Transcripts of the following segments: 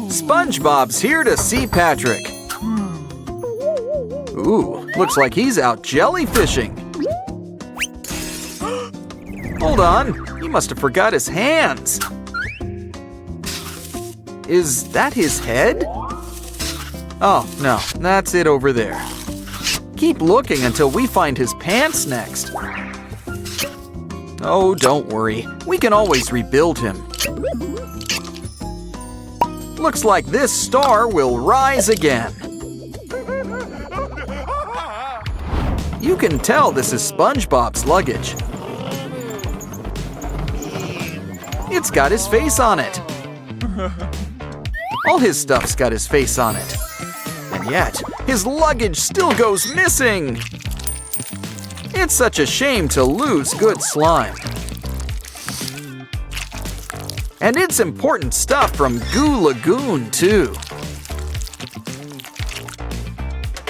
SpongeBob's here to see Patrick. Ooh, looks like he's out jellyfishing. Hold on, he must have forgot his hands. Is that his head? Oh, no, that's it over there. Keep looking until we find his pants next. Oh, don't worry. We can always rebuild him. Looks like this star will rise again. You can tell this is SpongeBob's luggage. It's got his face on it. All his stuff's got his face on it. And yet, his luggage still goes missing. It's such a shame to lose good slime. And it's important stuff from Goo Lagoon, too.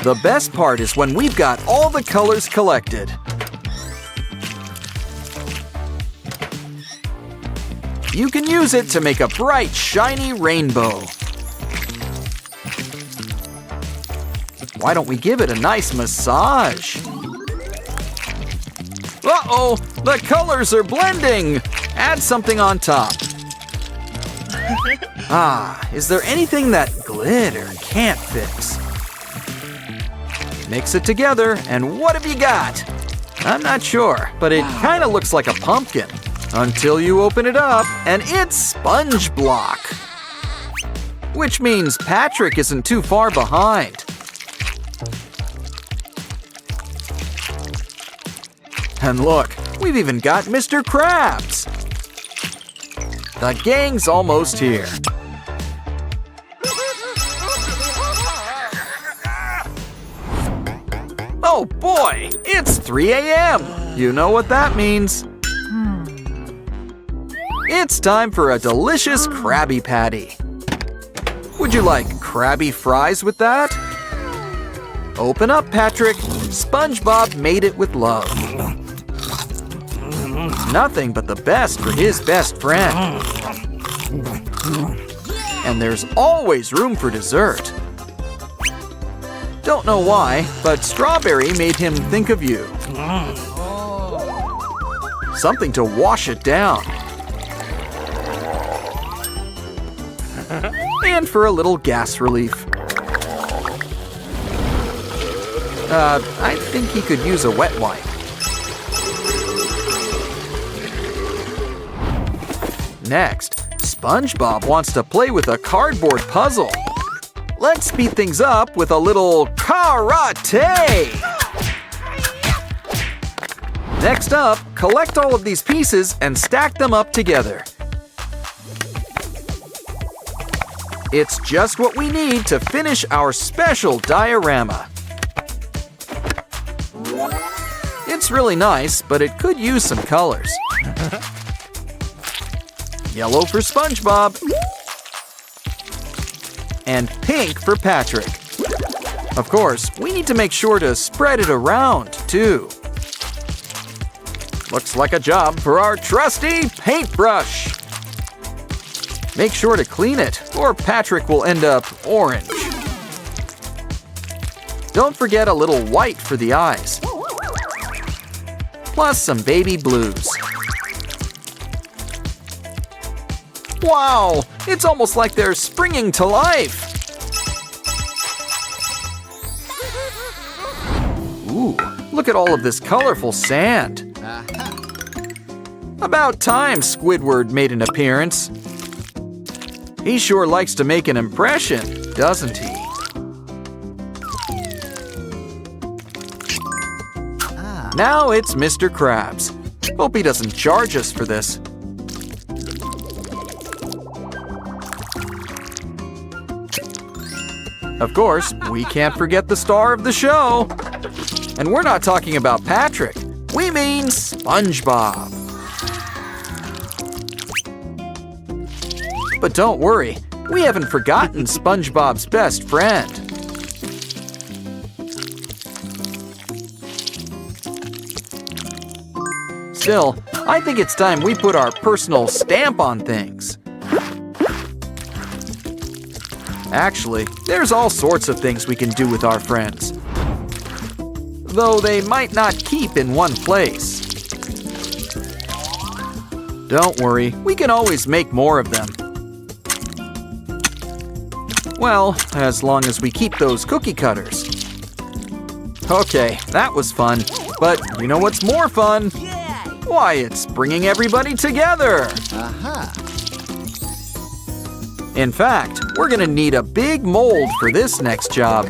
The best part is when we've got all the colors collected. You can use it to make a bright, shiny rainbow. Why don't we give it a nice massage? Uh-oh, the colors are blending! Add something on top. Ah, is there anything that glitter can't fix? Mix it together, and what have you got? I'm not sure, but it kind of looks like a pumpkin. Until you open it up, and it's Sponge Block. Which means Patrick isn't too far behind. And look, we've even got Mr. Krabs. The gang's almost here. Oh boy, it's 3 a.m. You know what that means. It's time for a delicious Krabby Patty. Would you like Krabby fries with that? Open up, Patrick. SpongeBob made it with love. Nothing but the best for his best friend. And there's always room for dessert. Don't know why, but strawberry made him think of you. Something to wash it down. And for a little gas relief. I think he could use a wet wipe. Next, SpongeBob wants to play with a cardboard puzzle. Let's speed things up with a little karate! Next up, collect all of these pieces and stack them up together. It's just what we need to finish our special diorama. It's really nice, but it could use some colors. Yellow for SpongeBob. And pink for Patrick. Of course, we need to make sure to spread it around, too. Looks like a job for our trusty paintbrush. Make sure to clean it, or Patrick will end up orange. Don't forget a little white for the eyes. Plus some baby blues. Wow, it's almost like they're springing to life. Ooh, look at all of this colorful sand. About time Squidward made an appearance. He sure likes to make an impression, doesn't he? Now it's Mr. Krabs. Hope he doesn't charge us for this. Of course, we can't forget the star of the show. And we're not talking about Patrick. We mean SpongeBob. But don't worry, we haven't forgotten SpongeBob's best friend. Still, I think it's time we put our personal stamp on things. Actually, there's all sorts of things we can do with our friends. Though they might not keep in one place. Don't worry, we can always make more of them. Well, as long as we keep those cookie cutters. Okay, that was fun. But you know what's more fun? Why, it's bringing everybody together. In fact, we're gonna need a big mold for this next job.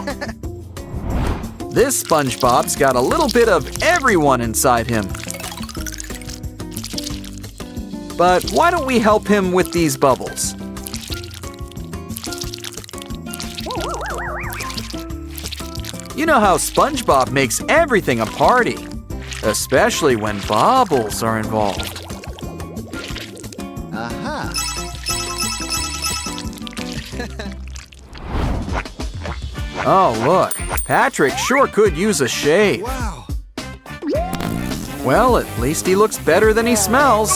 This SpongeBob's got a little bit of everyone inside him. But why don't we help him with these bubbles? You know how SpongeBob makes everything a party, especially when bubbles are involved. Oh, look, Patrick sure could use a shave. Wow. Well, at least he looks better than he smells.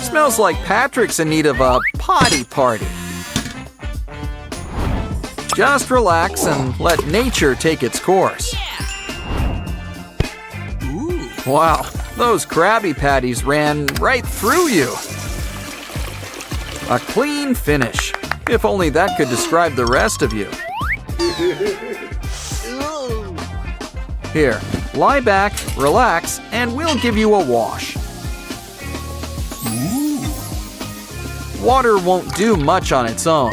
Smells like Patrick's in need of a potty party. Just relax and let nature take its course. Wow, those Krabby Patties ran right through you. A clean finish. If only that could describe the rest of you. Here, lie back, relax, and we'll give you a wash. Water won't do much on its own.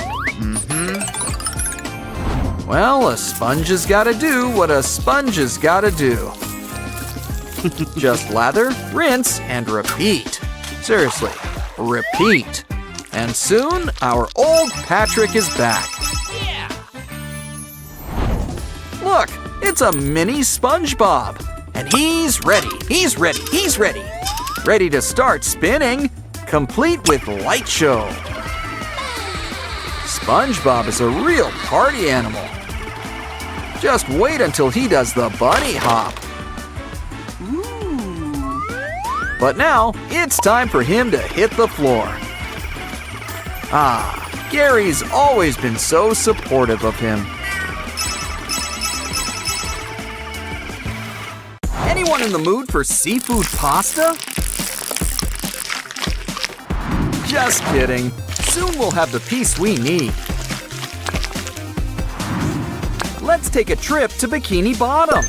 Well, a sponge has gotta do what a sponge has gotta do. Just lather, rinse, and repeat. Seriously, repeat. And soon, our old Patrick is back. Look, it's a mini SpongeBob. And he's ready, he's ready, he's ready. Ready to start spinning, complete with light show. SpongeBob is a real party animal. Just wait until he does the bunny hop. But now, it's time for him to hit the floor. Ah, Gary's always been so supportive of him. Anyone in the mood for seafood pasta? Just kidding. Soon we'll have the piece we need. Let's take a trip to Bikini Bottom.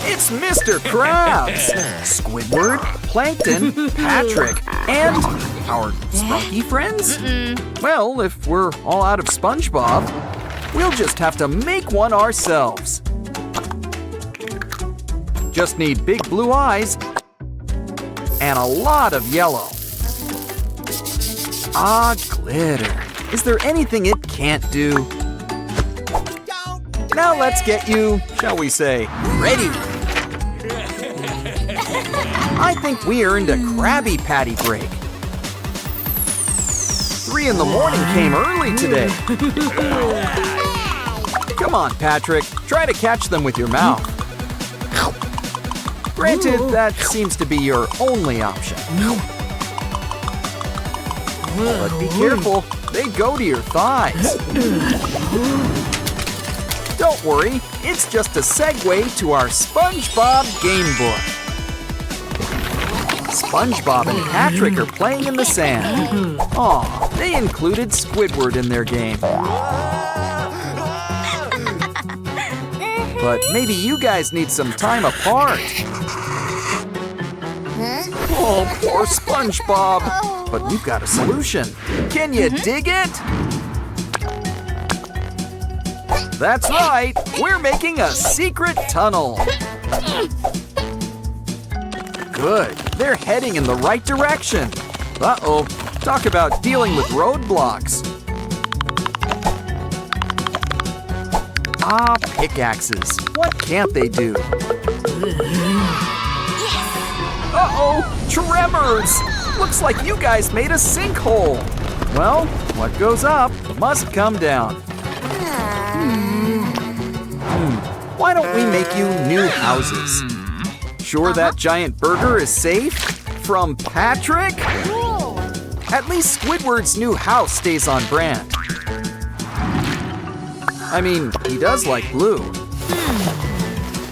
It's Mr. Krabs, Squidward, Plankton, Patrick, and our spunky friends? Well, if we're all out of SpongeBob, we'll just have to make one ourselves. Just need big blue eyes and a lot of yellow. Ah, glitter. Is there anything it can't do? Now let's get you, shall we say, ready. I think we earned a Krabby Patty break. 3 in the morning came early today. Come on, Patrick, try to catch them with your mouth. Granted, that seems to be your only option. But be careful, they go to your thighs. Don't worry, it's just a segue to our SpongeBob Gamebook. SpongeBob and Patrick are playing in the sand. Aw, they included Squidward in their game. But maybe you guys need some time apart. Oh, poor SpongeBob. But we've got a solution. Can you dig it? That's right, we're making a secret tunnel. Good, they're heading in the right direction. Uh-oh, talk about dealing with roadblocks. Ah, pickaxes, what can't they do? Uh-oh, tremors! Looks like you guys made a sinkhole. Well, what goes up must come down. Why don't we make you new houses? Sure that giant burger is safe? From Patrick? At least Squidward's new house stays on brand. I mean, he does like blue.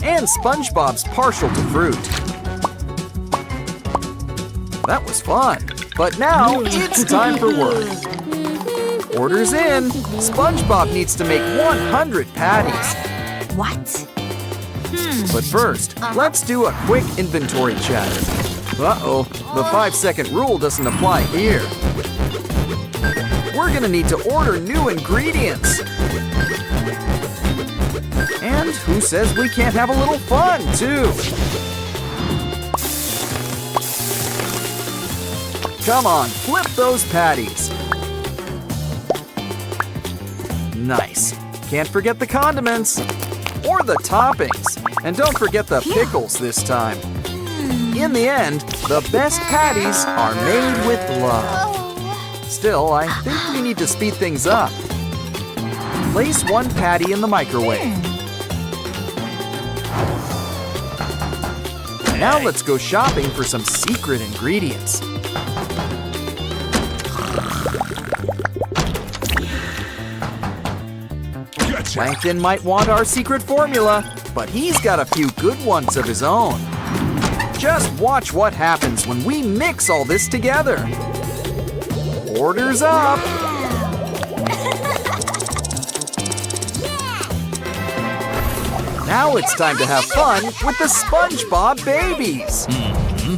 And SpongeBob's partial to fruit. That was fun. But now it's time for work. Orders in. SpongeBob needs to make 100 patties. What? But first, let's do a quick inventory check. Uh-oh, the 5-second rule doesn't apply here. We're gonna need to order new ingredients. And who says we can't have a little fun, too? Come on, flip those patties. Nice. Can't forget the condiments. Or the toppings. And don't forget the pickles this time. In the end, the best patties are made with love. Still, I think we need to speed things up. Place one patty in the microwave. Now let's go shopping for some secret ingredients. Plankton might want our secret formula, but he's got a few good ones of his own. Just watch what happens when we mix all this together. Orders up! Now it's time to have fun with the SpongeBob babies.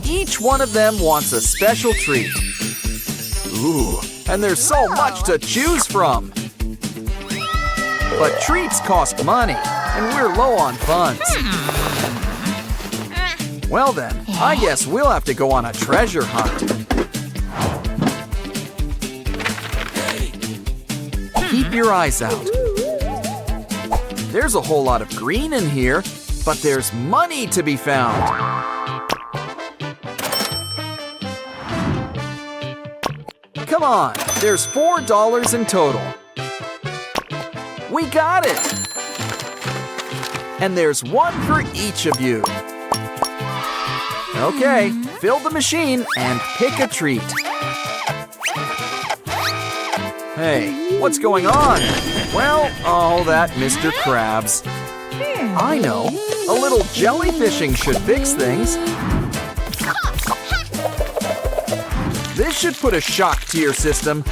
Each one of them wants a special treat. Ooh, and there's so much to choose from. But treats cost money, and we're low on funds. Well then, I guess we'll have to go on a treasure hunt. Keep your eyes out. There's a whole lot of green in here, but there's money to be found. Come on, there's $4 in total. We got it! And there's one for each of you. Okay, fill the machine and pick a treat. Hey, what's going on? Well, oh, that Mr. Krabs. I know, a little jellyfishing should fix things. This should put a shock to your system.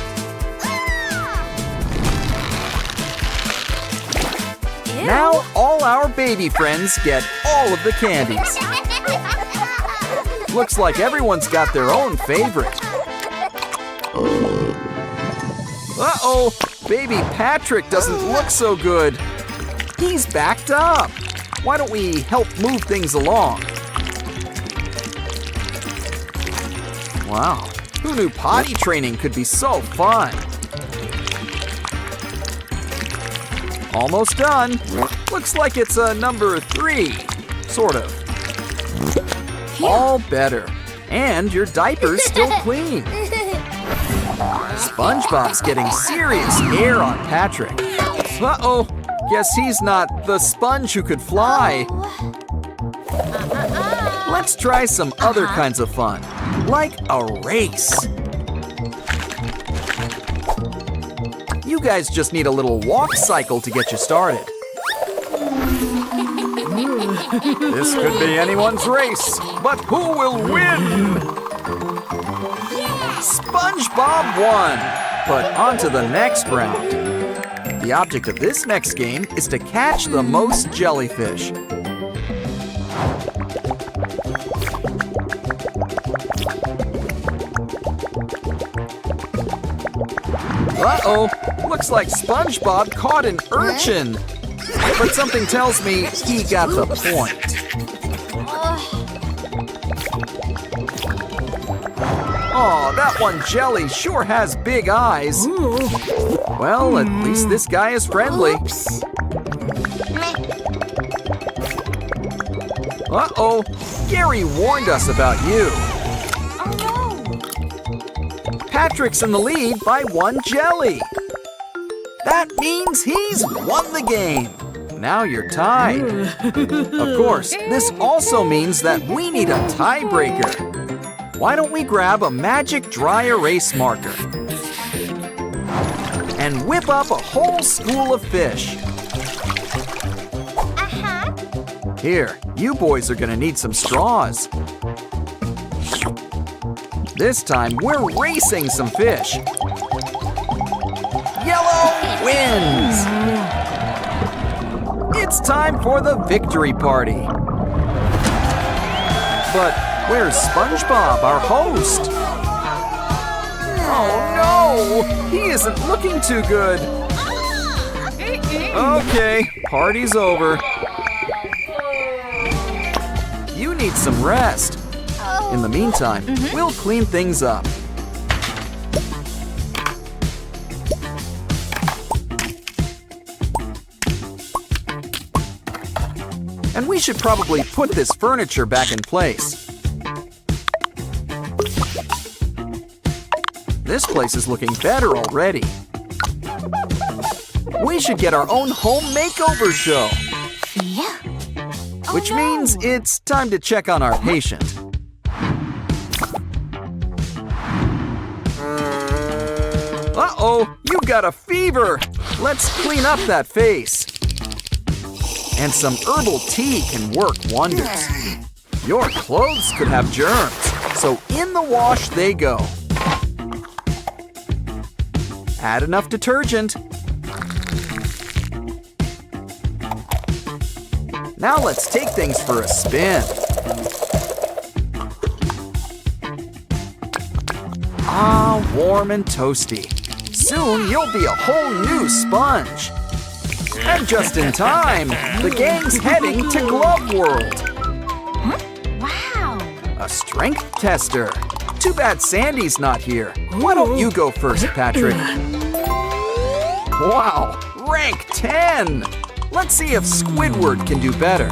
Now all our baby friends get all of the candies. Looks like everyone's got their own favorite. Uh-oh, baby Patrick doesn't look so good. He's backed up. Why don't we help move things along? Wow, who knew potty training could be so fun? Almost done. Looks like it's a number 3, sort of. All better. And your diaper's still clean. SpongeBob's getting serious air on Patrick. Uh-oh, guess he's not the sponge who could fly. Let's try some other kinds of fun, like a race. You guys just need a little walk cycle to get you started. This could be anyone's race, but who will win? SpongeBob won! But on to the next round. The object of this next game is to catch the most jellyfish. Uh-oh, looks like SpongeBob caught an urchin. But something tells me he got the point. Aw, that one jelly sure has big eyes. Well, at least this guy is friendly. Uh-oh, Gary warned us about you. Patrick's in the lead by 1 jelly. That means he's won the game. Now you're tied. Of course, this also means that we need a tiebreaker. Why don't we grab a magic dry erase marker and whip up a whole school of fish? Here, you boys are gonna need some straws. This time, we're racing some fish. Yellow wins! It's time for the victory party. But where's SpongeBob, our host? Oh no! He isn't looking too good. Okay, party's over. You need some rest. In the meantime, we'll clean things up. And we should probably put this furniture back in place. This place is looking better already. We should get our own home makeover show. Yeah. Which means it's time to check on our patient. Uh-oh, you got a fever. Let's clean up that face. And some herbal tea can work wonders. Your clothes could have germs, so in the wash they go. Add enough detergent. Now let's take things for a spin. Ah, warm and toasty. Soon you'll be a whole new sponge. And just in time, the gang's heading to Glove World. Wow. A strength tester. Too bad Sandy's not here. Why don't you go first, Patrick? Wow, rank 10! Let's see if Squidward can do better.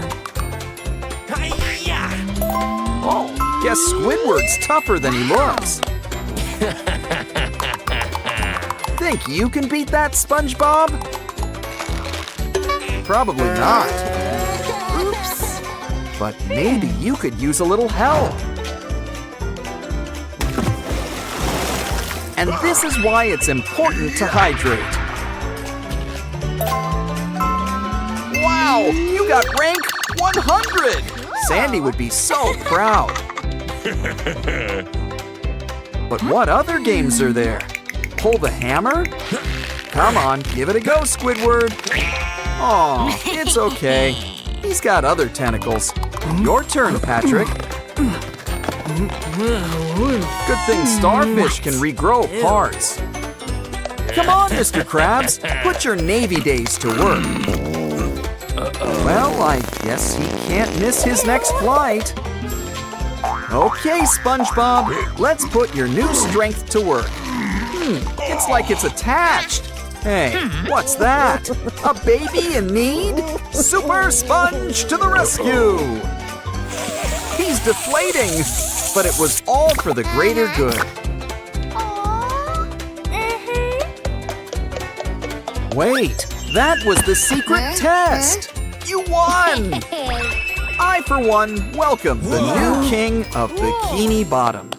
Oh, guess Squidward's tougher than he looks. Think you can beat that, SpongeBob? Probably not. Oops. But maybe you could use a little help. And this is why it's important to hydrate. Wow, you got rank 100! Sandy would be so proud. But what other games are there? Pull the hammer? Come on, give it a go, Squidward. Aw, it's okay. He's got other tentacles. Your turn, Patrick. Good thing starfish can regrow parts. Come on, Mr. Krabs, put your Navy days to work. Well, I guess he can't miss his next flight. Okay, SpongeBob, let's put your new strength to work. It's like it's attached. Hey, what's that? A baby in need? Super Sponge to the rescue! He's deflating, but it was all for the greater good. Wait, that was the secret test! You won! I, for one, welcome the new king of Bikini Bottom.